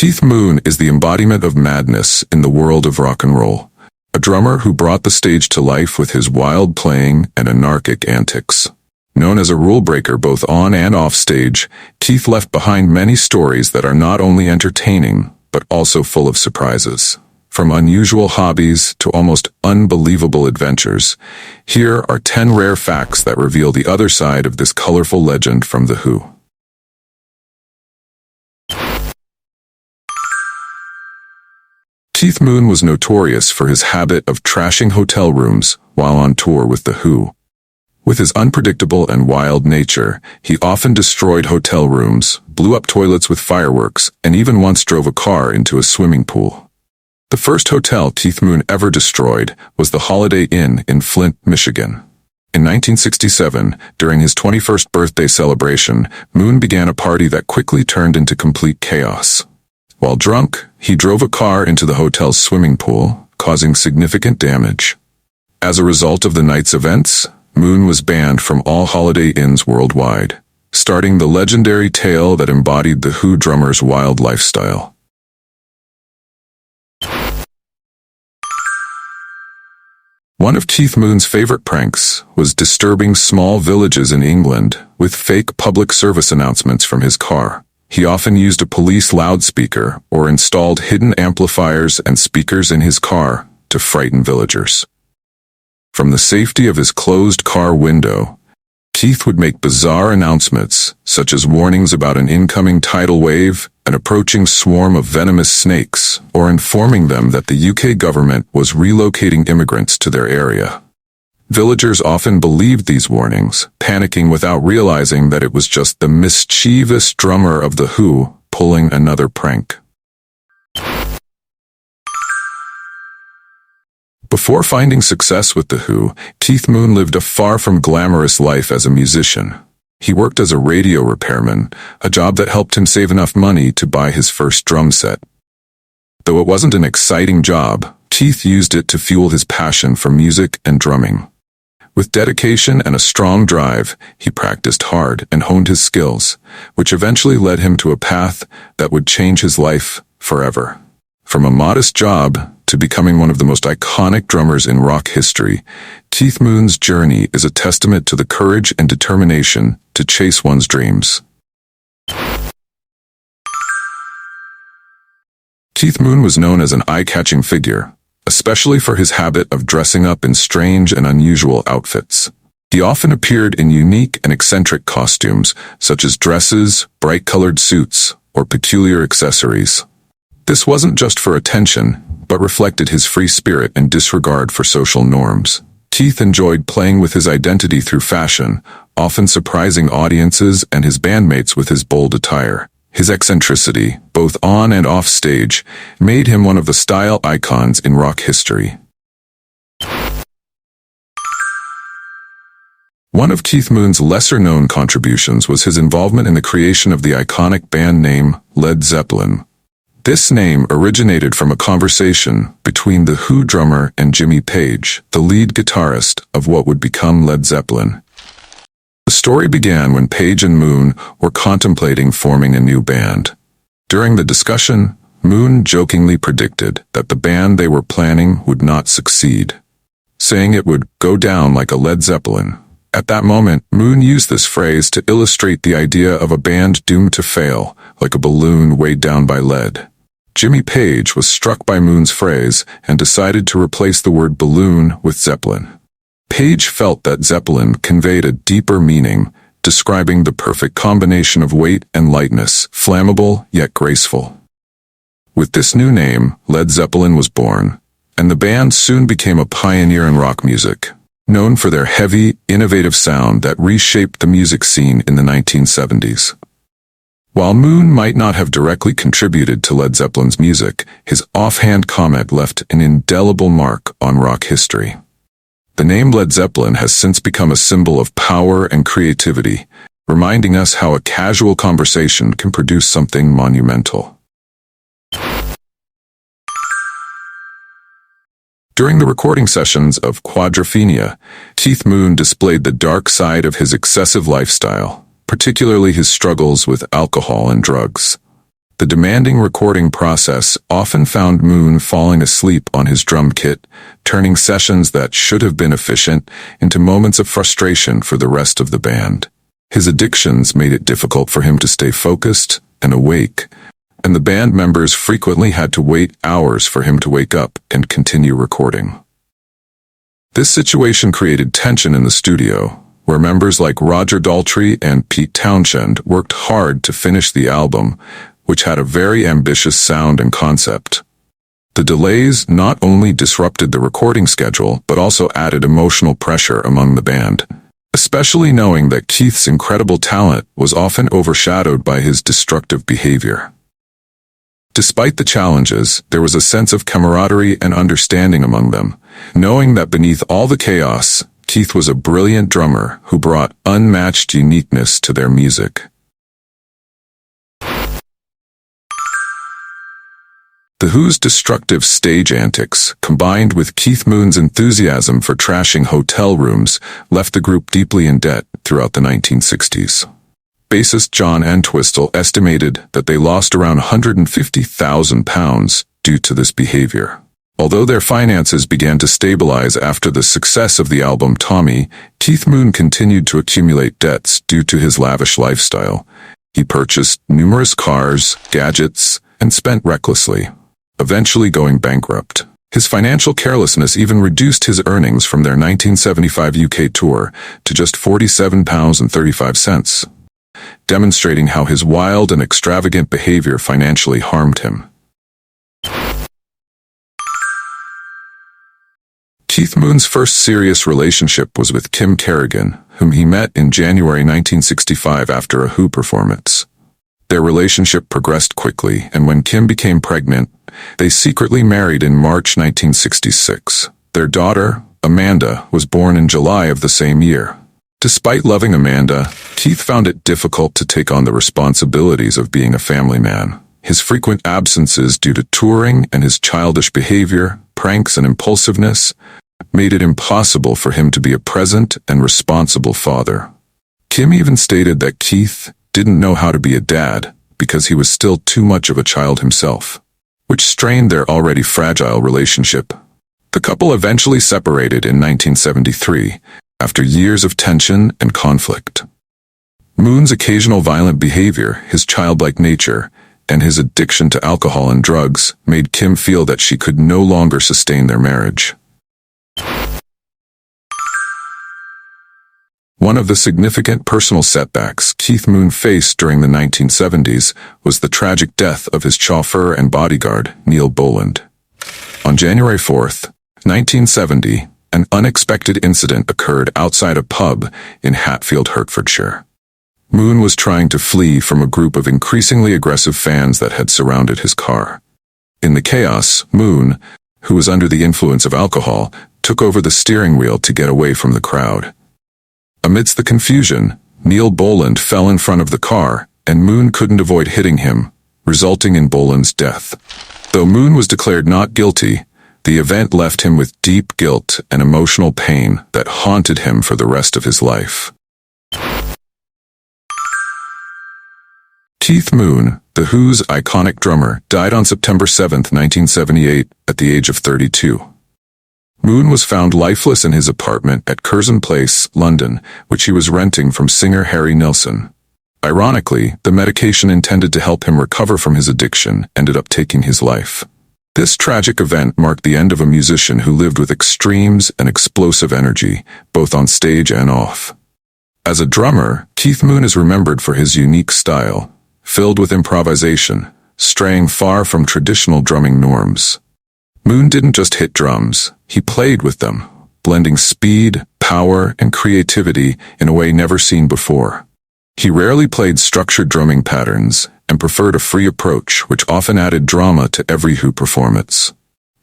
Keith Moon is the embodiment of madness in the world of rock and roll, a drummer who brought the stage to life with his wild playing and anarchic antics. Known as a rule breaker both on and off stage, Keith left behind many stories that are not only entertaining, but also full of surprises. From unusual hobbies to almost unbelievable adventures, here are 10 rare facts that reveal the other side of this colorful legend from The Who. Keith Moon was notorious for his habit of trashing hotel rooms while on tour with The Who. With his unpredictable and wild nature, he often destroyed hotel rooms, blew up toilets with fireworks, and even once drove a car into a swimming pool. The first hotel Keith Moon ever destroyed was the Holiday Inn in Flint, Michigan. In 1967, during his 21st birthday celebration, Moon began a party that quickly turned into complete chaos. While drunk, he drove a car into the hotel's swimming pool, causing significant damage. As a result of the night's events, Moon was banned from all Holiday Inns worldwide, starting the legendary tale that embodied the Who drummer's wild lifestyle. One of Keith Moon's favorite pranks was disturbing small villages in England with fake public service announcements from his car. He often used a police loudspeaker or installed hidden amplifiers and speakers in his car to frighten villagers. From the safety of his closed car window, Keith would make bizarre announcements, such as warnings about an incoming tidal wave, an approaching swarm of venomous snakes, or informing them that the UK government was relocating immigrants to their area. Villagers often believed these warnings, panicking without realizing that it was just the mischievous drummer of The Who pulling another prank. Before finding success with The Who, Keith Moon lived a far from glamorous life as a musician. He worked as a radio repairman, a job that helped him save enough money to buy his first drum set. Though it wasn't an exciting job, Keith used it to fuel his passion for music and drumming. With dedication and a strong drive, he practiced hard and honed his skills, which eventually led him to a path that would change his life forever. From a modest job to becoming one of the most iconic drummers in rock history, Keith Moon's journey is a testament to the courage and determination to chase one's dreams. Keith Moon was known as an eye-catching figure, especially for his habit of dressing up in strange and unusual outfits. He often appeared in unique and eccentric costumes, such as dresses, bright-colored suits, or peculiar accessories. This wasn't just for attention, but reflected his free spirit and disregard for social norms. Keith enjoyed playing with his identity through fashion, often surprising audiences and his bandmates with his bold attire. His eccentricity, both on and off stage, made him one of the style icons in rock history. One of Keith Moon's lesser-known contributions was his involvement in the creation of the iconic band name Led Zeppelin. This name originated from a conversation between the Who drummer and Jimmy Page, the lead guitarist of what would become Led Zeppelin. The story began when Page and Moon were contemplating forming a new band. During the discussion, Moon jokingly predicted that the band they were planning would not succeed, saying it would go down like a Led Zeppelin. At that moment, Moon used this phrase to illustrate the idea of a band doomed to fail, like a balloon weighed down by lead. Jimmy Page was struck by Moon's phrase and decided to replace the word balloon with Zeppelin. Page felt that Zeppelin conveyed a deeper meaning, describing the perfect combination of weight and lightness, flammable yet graceful. With this new name, Led Zeppelin was born, and the band soon became a pioneer in rock music, known for their heavy, innovative sound that reshaped the music scene in the 1970s. While Moon might not have directly contributed to Led Zeppelin's music, his offhand comment left an indelible mark on rock history. The name Led Zeppelin has since become a symbol of power and creativity, reminding us how a casual conversation can produce something monumental. During the recording sessions of Quadrophenia, Keith Moon displayed the dark side of his excessive lifestyle, particularly his struggles with alcohol and drugs. The demanding recording process often found Moon falling asleep on his drum kit, turning sessions that should have been efficient into moments of frustration for the rest of the band. His addictions made it difficult for him to stay focused and awake, and the band members frequently had to wait hours for him to wake up and continue recording. This situation created tension in the studio, where members like Roger Daltrey and Pete Townshend worked hard to finish the album, which had a very ambitious sound and concept. The delays not only disrupted the recording schedule, but also added emotional pressure among the band, especially knowing that Keith's incredible talent was often overshadowed by his destructive behavior. Despite the challenges, there was a sense of camaraderie and understanding among them, knowing that beneath all the chaos, Keith was a brilliant drummer who brought unmatched uniqueness to their music. The Who's destructive stage antics, combined with Keith Moon's enthusiasm for trashing hotel rooms, left the group deeply in debt throughout the 1960s. Bassist John Entwistle estimated that they lost around £150,000 due to this behavior. Although their finances began to stabilize after the success of the album Tommy, Keith Moon continued to accumulate debts due to his lavish lifestyle. He purchased numerous cars, gadgets, and spent recklessly, eventually going bankrupt. His financial carelessness even reduced his earnings from their 1975 UK tour to just £47.35, demonstrating how his wild and extravagant behavior financially harmed him. Keith Moon's first serious relationship was with Kim Kerrigan, whom he met in January 1965 after a Who performance. Their relationship progressed quickly, and when Kim became pregnant, they secretly married in March 1966. Their daughter, Amanda, was born in July of the same year. Despite loving Amanda, Keith found it difficult to take on the responsibilities of being a family man. His frequent absences due to touring and his childish behavior, pranks, and impulsiveness made it impossible for him to be a present and responsible father. Kim even stated that Keith didn't know how to be a dad because he was still too much of a child himself, which strained their already fragile relationship. The couple eventually separated in 1973 after years of tension and conflict. Moon's occasional violent behavior, his childlike nature, and his addiction to alcohol and drugs made Kim feel that she could no longer sustain their marriage. One of the significant personal setbacks Keith Moon faced during the 1970s was the tragic death of his chauffeur and bodyguard, Neil Boland. On January 4th, 1970, an unexpected incident occurred outside a pub in Hatfield, Hertfordshire. Moon was trying to flee from a group of increasingly aggressive fans that had surrounded his car. In the chaos, Moon, who was under the influence of alcohol, took over the steering wheel to get away from the crowd. Amidst the confusion, Neil Boland fell in front of the car, and Moon couldn't avoid hitting him, resulting in Boland's death. Though Moon was declared not guilty, the event left him with deep guilt and emotional pain that haunted him for the rest of his life. Keith Moon, The Who's iconic drummer, died on September 7, 1978, at the age of 32. Moon was found lifeless in his apartment at Curzon Place, London, which he was renting from singer Harry Nilsson. Ironically, the medication intended to help him recover from his addiction ended up taking his life. This tragic event marked the end of a musician who lived with extremes and explosive energy, both on stage and off. As a drummer, Keith Moon is remembered for his unique style, filled with improvisation, straying far from traditional drumming norms. Moon didn't just hit drums, he played with them, blending speed, power, and creativity in a way never seen before. He rarely played structured drumming patterns and preferred a free approach, which often added drama to every Who performance.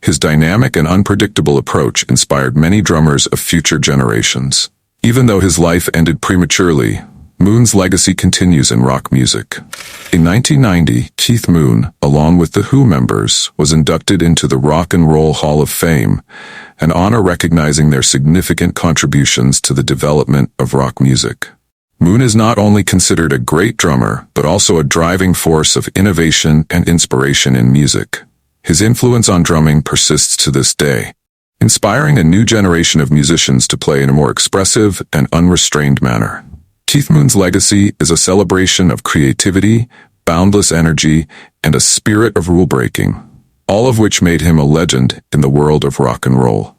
His dynamic and unpredictable approach inspired many drummers of future generations. Even though his life ended prematurely, Moon's legacy continues in rock music. In 1990, Keith Moon, along with the Who members, was inducted into the Rock and Roll Hall of Fame, an honor recognizing their significant contributions to the development of rock music. Moon is not only considered a great drummer, but also a driving force of innovation and inspiration in music. His influence on drumming persists to this day, inspiring a new generation of musicians to play in a more expressive and unrestrained manner. Keith Moon's legacy is a celebration of creativity, boundless energy, and a spirit of rule-breaking, all of which made him a legend in the world of rock and roll.